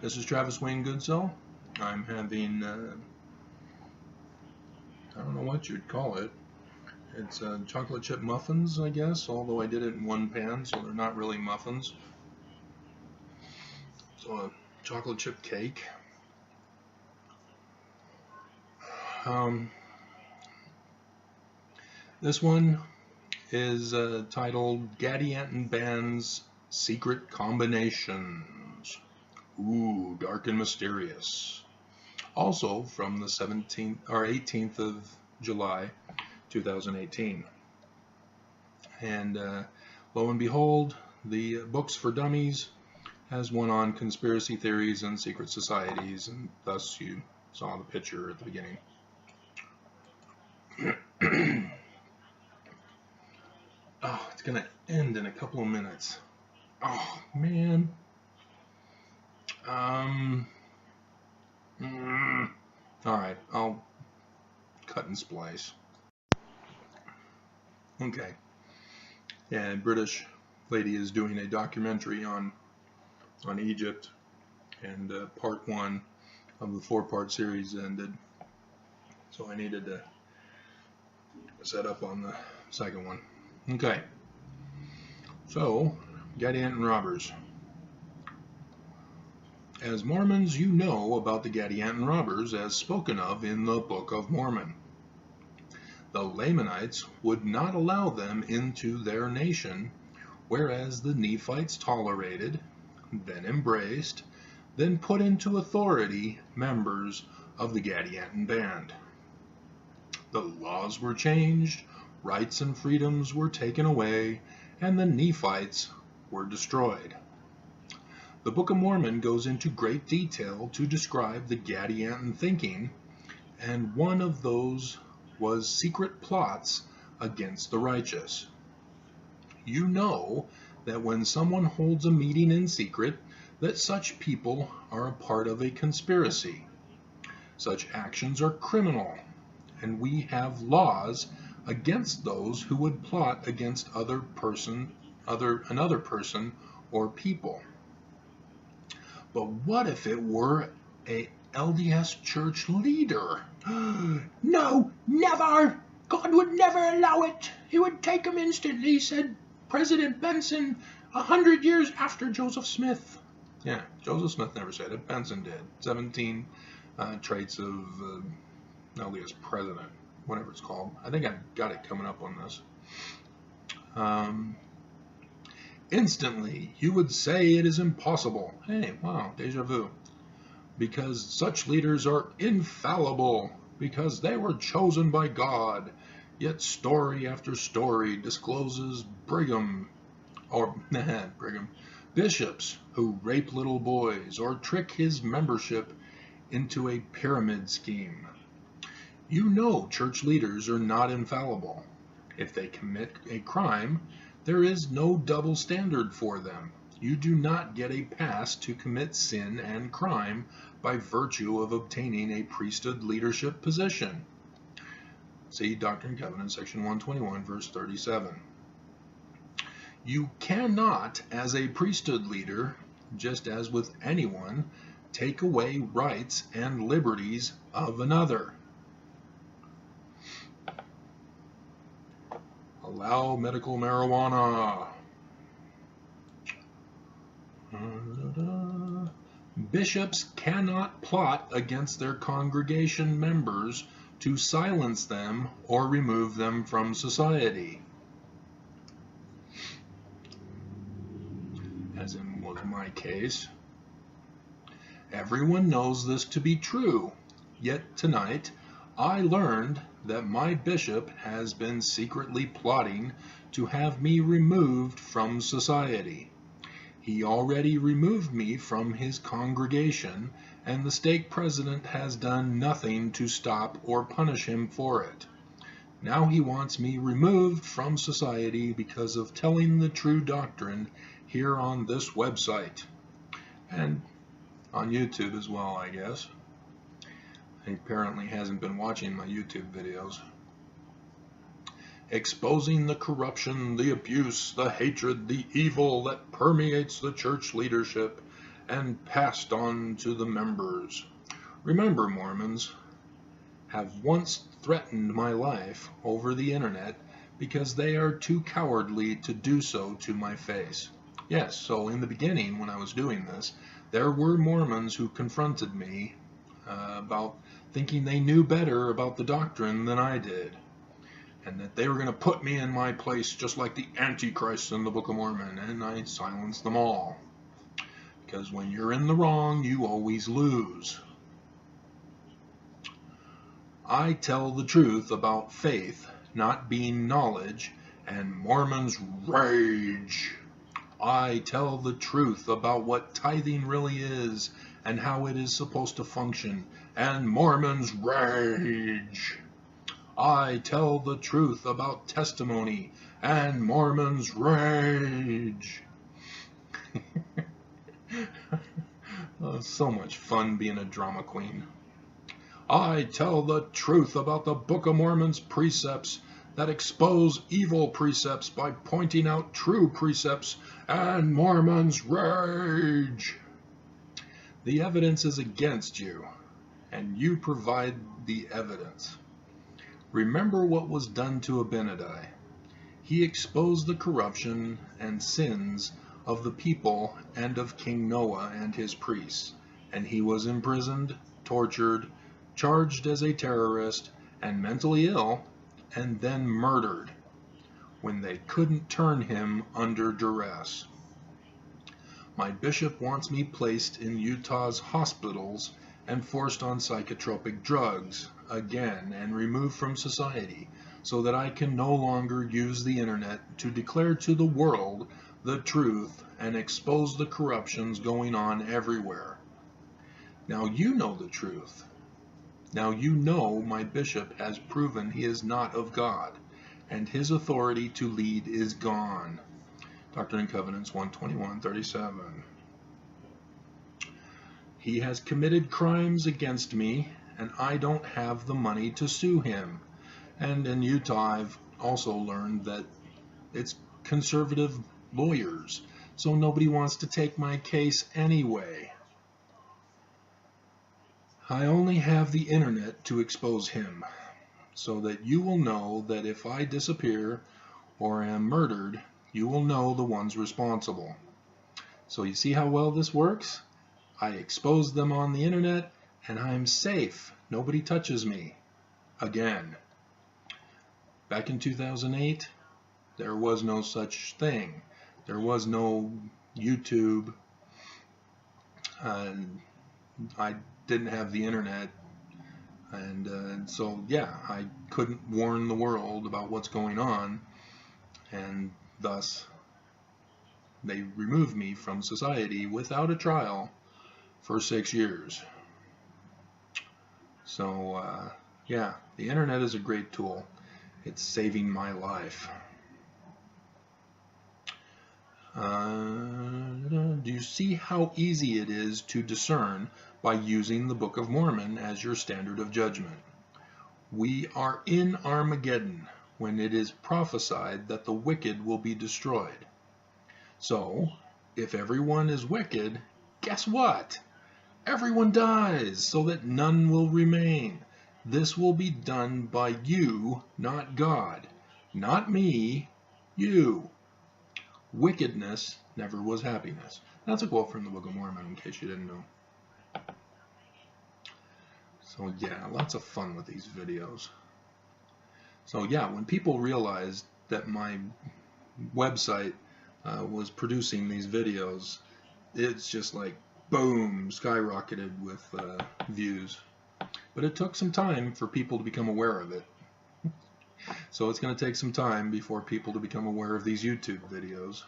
This is Travis Wayne Goodsell. I'm having, I don't know what you'd call it. It's chocolate chip muffins, I guess, although I did it in one pan, so they're not really muffins. So a chocolate chip cake. This one is titled Gadianton Band's Secret Combinations. Ooh, dark and mysterious. Also from the 17th or 18th of July, 2018. And lo and behold, the Books for Dummies has one on conspiracy theories and secret societies, and thus you saw the picture at the beginning. Oh, it's gonna end in a couple of minutes. Oh man. Alright, I'll cut and splice. Okay. Yeah, a British lady is doing a documentary on Egypt, and part 1 of the 4-part series ended. So I needed to set up on the second one. Okay. So, Gadianton robbers. As Mormons, you know about the Gadianton robbers as spoken of in the Book of Mormon. The Lamanites would not allow them into their nation, whereas the Nephites tolerated, then embraced, then put into authority members of the Gadianton band. The laws were changed, rights and freedoms were taken away, and the Nephites were destroyed. The Book of Mormon goes into great detail to describe the Gadianton thinking, and one of those was secret plots against the righteous. You know that when someone holds a meeting in secret, that such people are a part of a conspiracy. Such actions are criminal, and we have laws against those who would plot against another person or people. But what if it were a LDS church leader? No, never! God would never allow it. He would take him instantly, said President Benson 100 years after Joseph Smith. Yeah, Joseph Smith never said it. Benson did. 17 traits of LDS president, whatever it's called. I think I've got it coming up on this. Instantly, you would say it is impossible. Hey, wow, deja vu. Because such leaders are infallible, because they were chosen by God. Yet story after story discloses bishops who rape little boys or trick his membership into a pyramid scheme. You know church leaders are not infallible. If they commit a crime, there is no double standard for them. You do not get a pass to commit sin and crime by virtue of obtaining a priesthood leadership position. See Doctrine and Covenants, section 121, verse 37. You cannot, as a priesthood leader, just as with anyone, take away rights and liberties of another. Allow medical marijuana. Bishops cannot plot against their congregation members to silence them or remove them from society. As in was my case. Everyone knows this to be true, yet tonight I learned that my bishop has been secretly plotting to have me removed from society. He already removed me from his congregation, and the stake president has done nothing to stop or punish him for it. Now he wants me removed from society because of telling the true doctrine here on this website. And on YouTube as well, I guess. He apparently hasn't been watching my YouTube videos. Exposing the corruption, the abuse, the hatred, the evil that permeates the church leadership and passed on to the members. Remember, Mormons have once threatened my life over the internet because they are too cowardly to do so to my face. Yes, so in the beginning when I was doing this, there were Mormons who confronted me about thinking they knew better about the doctrine than I did, and that they were going to put me in my place just like the Antichrist in the Book of Mormon, and I silenced them all. Because when you're in the wrong, you always lose. I tell the truth about faith not being knowledge, and Mormons rage. I tell the truth about what tithing really is and how it is supposed to function, and Mormons rage. I tell the truth about testimony, and Mormons rage. Oh, so much fun being a drama queen. I tell the truth about the Book of Mormon's precepts that expose evil precepts by pointing out true precepts, and Mormons rage. The evidence is against you, and you provide the evidence. Remember what was done to Abinadi. He exposed the corruption and sins of the people and of King Noah and his priests, and he was imprisoned, tortured, charged as a terrorist, and mentally ill, and then murdered when they couldn't turn him under duress. My bishop wants me placed in Utah's hospitals and forced on psychotropic drugs again and removed from society so that I can no longer use the internet to declare to the world the truth and expose the corruptions going on everywhere. Now you know the truth. Now you know my bishop has proven he is not of God, and his authority to lead is gone. Doctrine and Covenants 121:37. He has committed crimes against me, and I don't have the money to sue him. And in Utah, I've also learned that it's conservative lawyers, so nobody wants to take my case anyway. I only have the internet to expose him, so that you will know that if I disappear or am murdered, you will know the ones responsible. So you see how well this works? I expose them on the internet, and I'm safe. Nobody touches me. Again. Back in 2008, there was no such thing. There was no YouTube. I didn't have the internet, and so yeah, I couldn't warn the world about what's going on, and thus they removed me from society without a trial for 6 years. So yeah, the internet is a great tool. It's saving my life. Do you see how easy it is to discern by using the Book of Mormon as your standard of judgment? We are in Armageddon when it is prophesied that the wicked will be destroyed. So, if everyone is wicked, guess what? Everyone dies so that none will remain. This will be done by you, not God. Not me, you. Wickedness never was happiness. That's a quote from the Book of Mormon, in case you didn't know. So yeah, lots of fun with these videos. So yeah, when people realized that my website was producing these videos, it's just like boom, skyrocketed with views. But it took some time for people to become aware of it. So it's going to take some time before people to become aware of these YouTube videos.